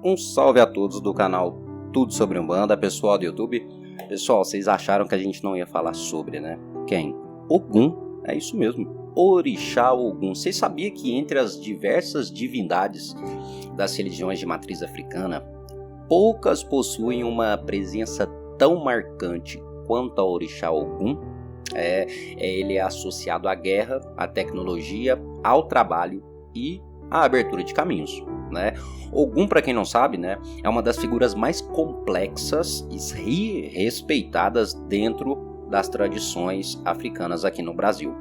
Um salve a todos do canal Tudo Sobre Umbanda, pessoal do YouTube. Pessoal, vocês acharam que a gente não ia falar sobre, né? Quem? Ogum, é isso mesmo. Orixá Ogum. Vocês sabiam que entre as diversas divindades das religiões de matriz africana, poucas possuem uma presença tão marcante quanto a Orixá Ogum? Ele é associado à guerra, à tecnologia, ao trabalho e à abertura de caminhos, né? Ogum, para quem não sabe, né, é uma das figuras mais complexas e respeitadas dentro das tradições africanas aqui no Brasil.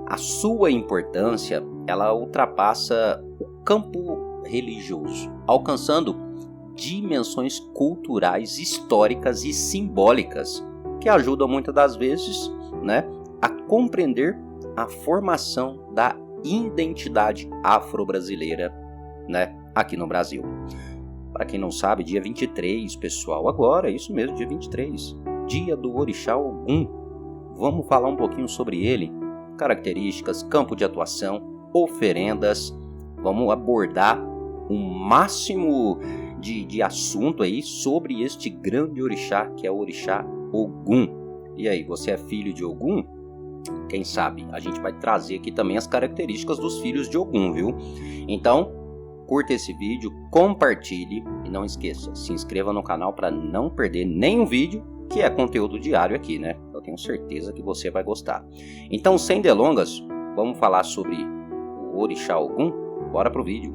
A sua importância, ela ultrapassa o campo religioso, alcançando dimensões culturais, históricas e simbólicas que ajudam muitas das vezes, né, a compreender a formação da identidade afro-brasileira, né, aqui no Brasil. Para quem não sabe, dia 23, pessoal, agora, isso mesmo, dia 23, dia do Orixá Ogum. Vamos falar um pouquinho sobre ele, características, campo de atuação, oferendas. Vamos abordar o máximo de assunto aí sobre este grande orixá que é o Orixá Ogum. E aí, você é filho de Ogum? Quem sabe a gente vai trazer aqui também as características dos filhos de Ogum, viu? Então, curta esse vídeo, compartilhe e não esqueça, se inscreva no canal para não perder nenhum vídeo, que é conteúdo diário aqui, né? Eu tenho certeza que você vai gostar. Então, sem delongas, vamos falar sobre o Orixá Ogum? Bora pro vídeo.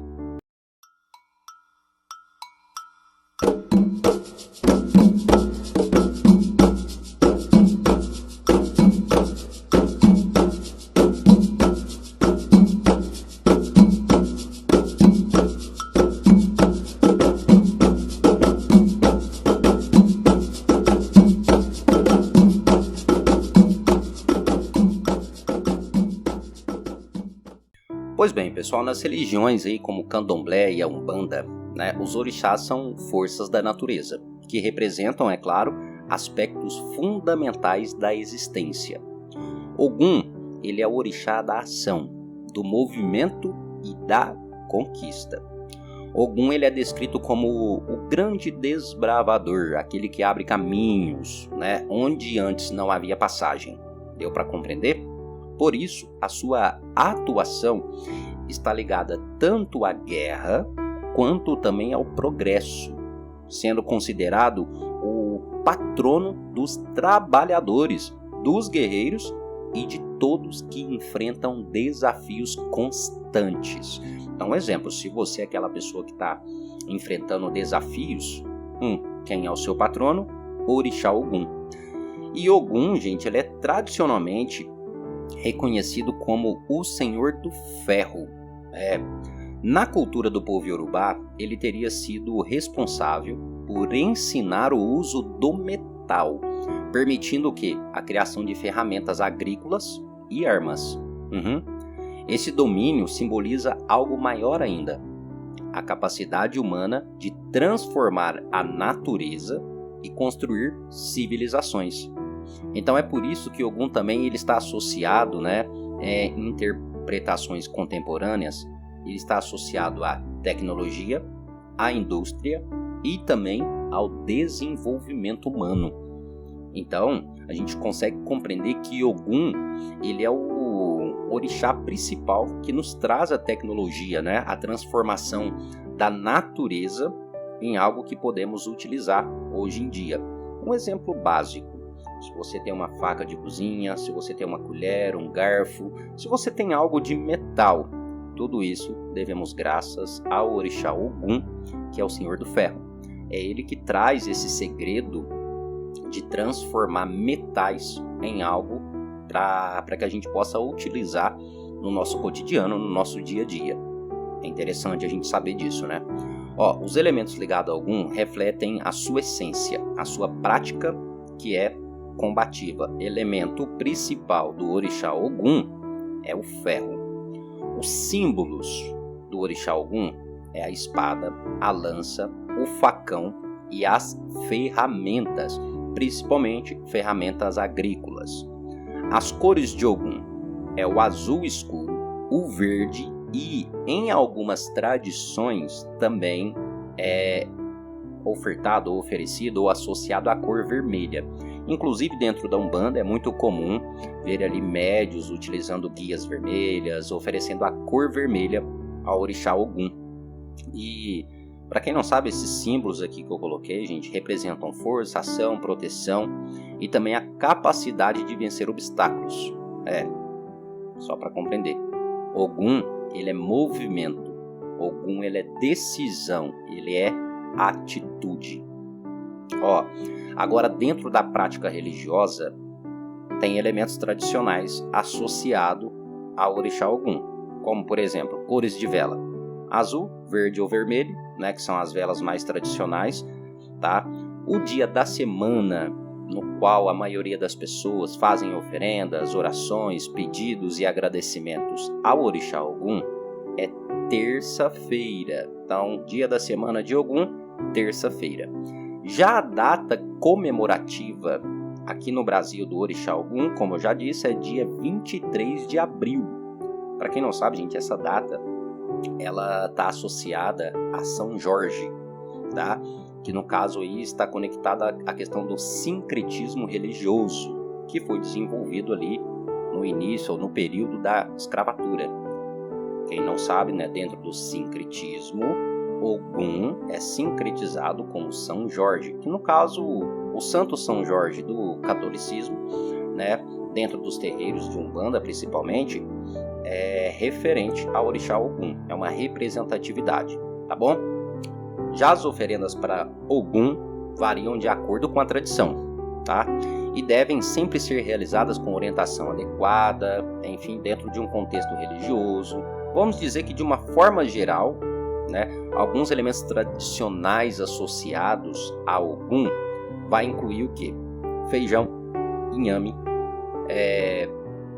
Pois bem, pessoal, nas religiões aí como o Candomblé e a Umbanda, né, os orixás são forças da natureza, que representam, é claro, aspectos fundamentais da existência. Ogum, ele é o orixá da ação, do movimento e da conquista. Ogum, ele é descrito como o grande desbravador, aquele que abre caminhos, né, onde antes não havia passagem. Deu para compreender? Por isso, a sua atuação está ligada tanto à guerra quanto também ao progresso, sendo considerado o patrono dos trabalhadores, dos guerreiros e de todos que enfrentam desafios constantes. Então, um exemplo, se você é aquela pessoa que está enfrentando desafios, quem é o seu patrono? Orixá Ogum. E Ogum, gente, ele é tradicionalmente reconhecido como o Senhor do Ferro. Na cultura do povo Yorubá, ele teria sido responsável por ensinar o uso do metal, permitindo o quê? A criação de ferramentas agrícolas e armas. Esse domínio simboliza algo maior ainda, a capacidade humana de transformar a natureza e construir civilizações. Então é por isso que Ogum também ele está associado, né, em interpretações contemporâneas, ele está associado à tecnologia, à indústria e também ao desenvolvimento humano. Então a gente consegue compreender que Ogum ele é o orixá principal que nos traz a tecnologia, né, a transformação da natureza em algo que podemos utilizar hoje em dia. Um exemplo básico. Se você tem uma faca de cozinha, se você tem uma colher, um garfo, se você tem algo de metal, tudo isso devemos graças ao Orixá Ogum, que é o Senhor do Ferro. É ele que traz esse segredo de transformar metais em algo para que a gente possa utilizar no nosso cotidiano, no nosso dia a dia. É interessante a gente saber disso, né? Os elementos ligados a Ogum refletem a sua essência, a sua prática, que é combativa. Elemento principal do Orixá Ogum é o ferro. Os símbolos do Orixá Ogum é a espada, a lança, o facão e as ferramentas, principalmente ferramentas agrícolas. As cores de Ogum é o azul escuro, o verde e, em algumas tradições, também é ofertado ou oferecido ou associado à cor vermelha. Inclusive dentro da Umbanda é muito comum ver ali médios utilizando guias vermelhas, oferecendo a cor vermelha ao orixá Ogum. E para quem não sabe, esses símbolos aqui que eu coloquei, gente, representam força, ação, proteção e também a capacidade de vencer obstáculos. Só para compreender. Ogum, ele é movimento. Ogum, ele é decisão. Ele é atitude. Agora dentro da prática religiosa tem elementos tradicionais associados ao orixá Ogum, como por exemplo cores de vela: azul, verde ou vermelho, né, que são as velas mais tradicionais, tá? O dia da semana no qual a maioria das pessoas fazem oferendas, orações, pedidos e agradecimentos ao orixá Ogum é terça-feira. Então, dia da semana de Ogum, terça-feira. Já a data comemorativa aqui no Brasil do orixá Ogum, como eu já disse, é dia 23 de abril. Para quem não sabe, gente, essa data ela está associada a São Jorge, tá? Que no caso aí está conectada à questão do sincretismo religioso, que foi desenvolvido ali no início ou no período da escravatura. Quem não sabe, né, dentro do sincretismo, Ogum é sincretizado com São Jorge, que no caso o Santo São Jorge do catolicismo, né, dentro dos terreiros de Umbanda principalmente, é referente ao orixá Ogum, é uma representatividade, tá bom? Já as oferendas para Ogum variam de acordo com a tradição, tá? E devem sempre ser realizadas com orientação adequada, enfim, dentro de um contexto religioso. Vamos dizer que de uma forma geral, né, alguns elementos tradicionais associados a Ogum vai incluir o quê? Feijão, inhame,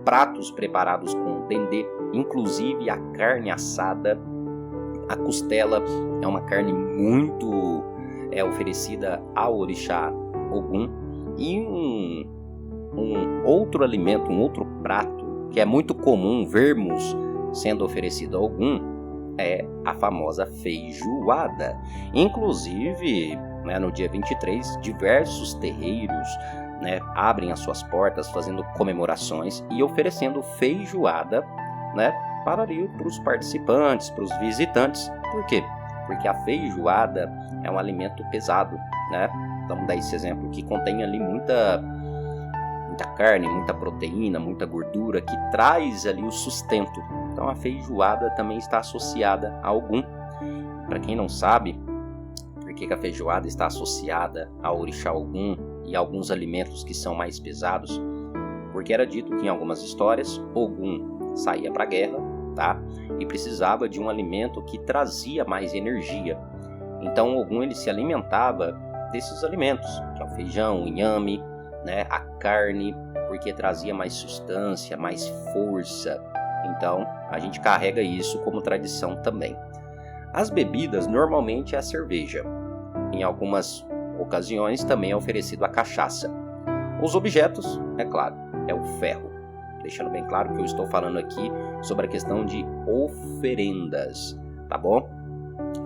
pratos preparados com dendê, inclusive a carne assada. A costela é uma carne muito oferecida ao orixá Ogum. E um outro alimento, um outro prato que é muito comum vermos sendo oferecido a Ogum é a famosa feijoada. Inclusive, né, no dia 23, diversos terreiros, né, abrem as suas portas fazendo comemorações e oferecendo feijoada, né, para os participantes, para os visitantes. Por quê? Porque a feijoada é um alimento pesado, né? Vamos dar esse exemplo, que contém ali muita carne, muita proteína, muita gordura, que traz ali o sustento. Então a feijoada também está associada a Ogum. Para quem não sabe por que a feijoada está associada ao orixá Ogum e a alguns alimentos que são mais pesados, porque era dito que em algumas histórias Ogum saía para a guerra, tá? E precisava de um alimento que trazia mais energia. Então Ogum ele se alimentava desses alimentos, que é o feijão, o inhame, né, a carne, porque trazia mais sustância, mais força. Então a gente carrega isso como tradição também. As bebidas normalmente é a cerveja. Em algumas ocasiões também é oferecido a cachaça. Os objetos, é claro, é o ferro. Deixando bem claro que eu estou falando aqui sobre a questão de oferendas, tá bom?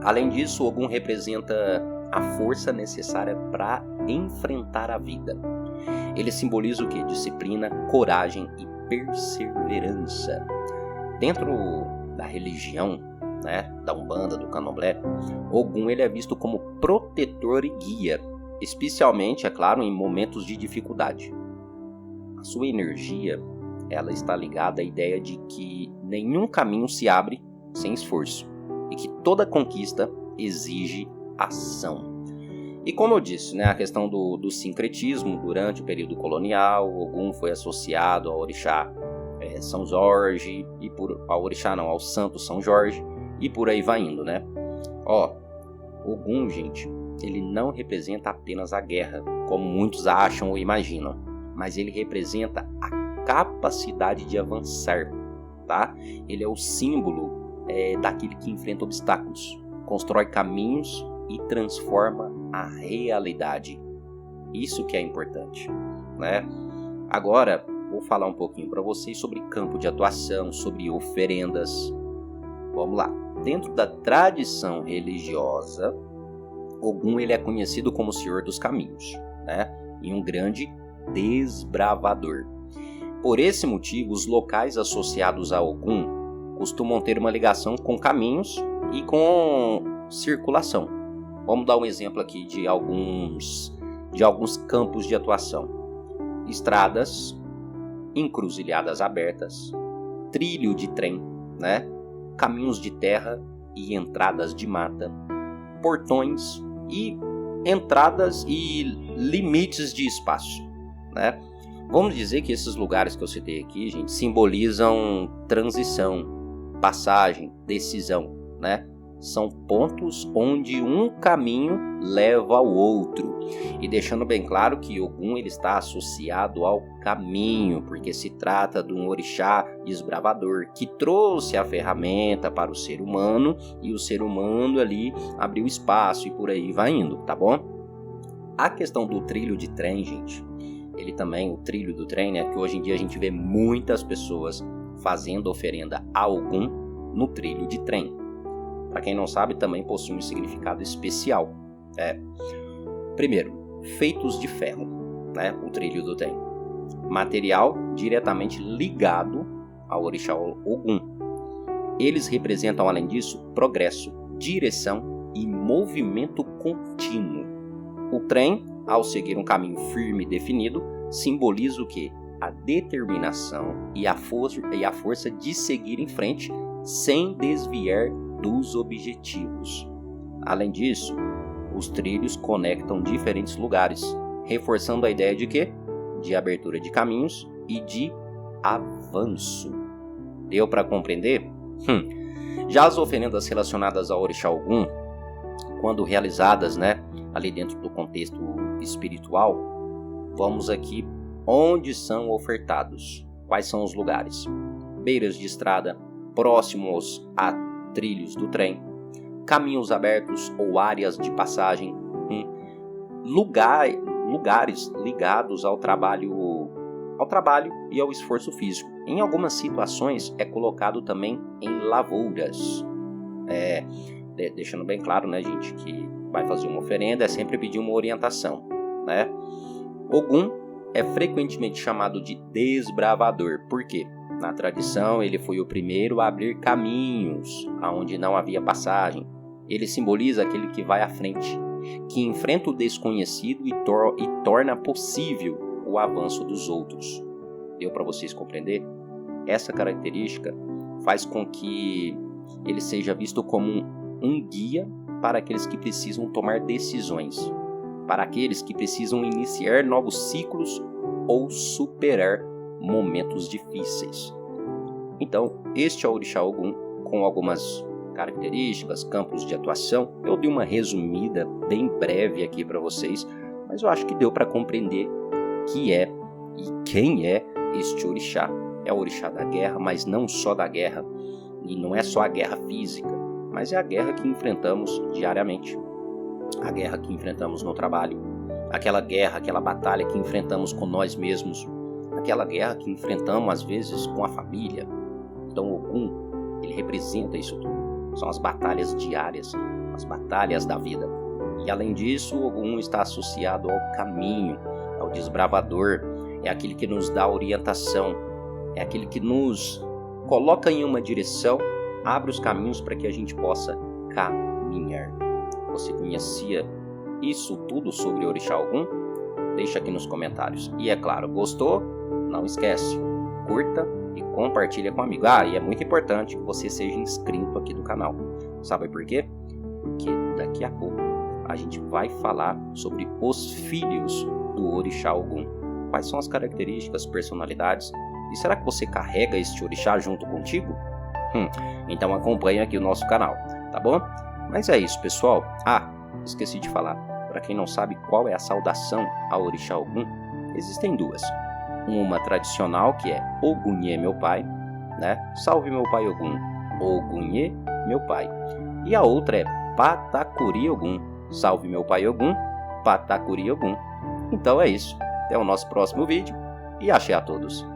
Além disso, Ogum representa a força necessária para enfrentar a vida. Ele simboliza o quê? Disciplina, coragem e perseverança. Dentro da religião, né, da Umbanda, do Candomblé, Ogum ele é visto como protetor e guia, especialmente, é claro, em momentos de dificuldade. A sua energia ela está ligada à ideia de que nenhum caminho se abre sem esforço e que toda conquista exige ação. E como eu disse, né, a questão do sincretismo durante o período colonial, Ogum foi associado ao orixá São Jorge, e ao Santo São Jorge, e por aí vai indo, né? Ogum, gente, ele não representa apenas a guerra, como muitos acham ou imaginam, mas ele representa a capacidade de avançar, tá? Ele é o símbolo daquele que enfrenta obstáculos, constrói caminhos e transforma a realidade. Isso que é importante, né? Agora, vou falar um pouquinho para vocês sobre campo de atuação, sobre oferendas. Vamos lá. Dentro da tradição religiosa, Ogum ele é conhecido como o Senhor dos Caminhos, né? E um grande desbravador. Por esse motivo, os locais associados a Ogum costumam ter uma ligação com caminhos e com circulação. Vamos dar um exemplo aqui de alguns campos de atuação. Estradas, encruzilhadas abertas, trilho de trem, né? Caminhos de terra e entradas de mata, portões e entradas e limites de espaço, né? Vamos dizer que esses lugares que eu citei aqui, gente, simbolizam transição, passagem, decisão, né? São pontos onde um caminho leva ao outro. E deixando bem claro que Ogum ele está associado ao caminho, porque se trata de um orixá desbravador que trouxe a ferramenta para o ser humano e o ser humano ali abriu espaço e por aí vai indo, tá bom? A questão do trilho de trem, gente, ele também, o trilho do trem, né, que hoje em dia a gente vê muitas pessoas fazendo oferenda a Ogum no trilho de trem. Para quem não sabe, também possui um significado especial. Primeiro, feitos de ferro, né? O trilho do trem. Material diretamente ligado ao orixá Ogum. Eles representam, além disso, progresso, direção e movimento contínuo. O trem, ao seguir um caminho firme e definido, simboliza o quê? A determinação e a força de seguir em frente sem desviar dos objetivos. Além disso, os trilhos conectam diferentes lugares, reforçando a ideia de quê? De abertura de caminhos e de avanço. Deu para compreender? Já as oferendas relacionadas ao orixá Ogum, quando realizadas, né, ali dentro do contexto espiritual, vamos aqui onde são ofertados. Quais são os lugares? Beiras de estrada, próximos a trilhos do trem, caminhos abertos ou áreas de passagem, lugares ligados ao trabalho e ao esforço físico. Em algumas situações é colocado também em lavouras. Deixando bem claro, né, gente, que vai fazer uma oferenda é sempre pedir uma orientação, né? Ogum é frequentemente chamado de desbravador. Por quê? Na tradição, ele foi o primeiro a abrir caminhos aonde não havia passagem. Ele simboliza aquele que vai à frente, que enfrenta o desconhecido e torna possível o avanço dos outros. Deu para vocês compreender? Essa característica faz com que ele seja visto como um guia para aqueles que precisam tomar decisões, para aqueles que precisam iniciar novos ciclos ou superar momentos difíceis. Então, este é o orixá Ogum, com algumas características, campos de atuação. Eu dei uma resumida bem breve aqui para vocês, mas eu acho que deu para compreender que é e quem é este orixá. É o orixá da guerra, mas não só da guerra, e não é só a guerra física, mas é a guerra que enfrentamos diariamente, a guerra que enfrentamos no trabalho, aquela guerra, aquela batalha que enfrentamos com nós mesmos, aquela guerra que enfrentamos às vezes com a família. Então o Ogum, ele representa isso tudo. São as batalhas diárias, as batalhas da vida. E além disso, o Ogum está associado ao caminho, ao desbravador. É aquele que nos dá orientação, é aquele que nos coloca em uma direção, abre os caminhos para que a gente possa caminhar. Você conhecia isso tudo sobre o orixá Ogum? Deixa aqui nos comentários. E é claro, gostou? Não esquece, curta e compartilha com um amigo. E é muito importante que você seja inscrito aqui do canal. Sabe por quê? Porque daqui a pouco a gente vai falar sobre os filhos do orixá Ogum. Quais são as características, personalidades? E será que você carrega este orixá junto contigo? Então acompanhe aqui o nosso canal, tá bom? Mas é isso, pessoal. Esqueci de falar. Para quem não sabe qual é a saudação ao orixá Ogum, existem duas. Uma tradicional, que é Ogunhê, meu pai, né? Salve meu pai Ogum, Ogunhê, meu pai. E a outra é Patacuri Ogum, salve meu pai Ogum, Patacuri Ogum. Então é isso. Até o nosso próximo vídeo e axé a todos.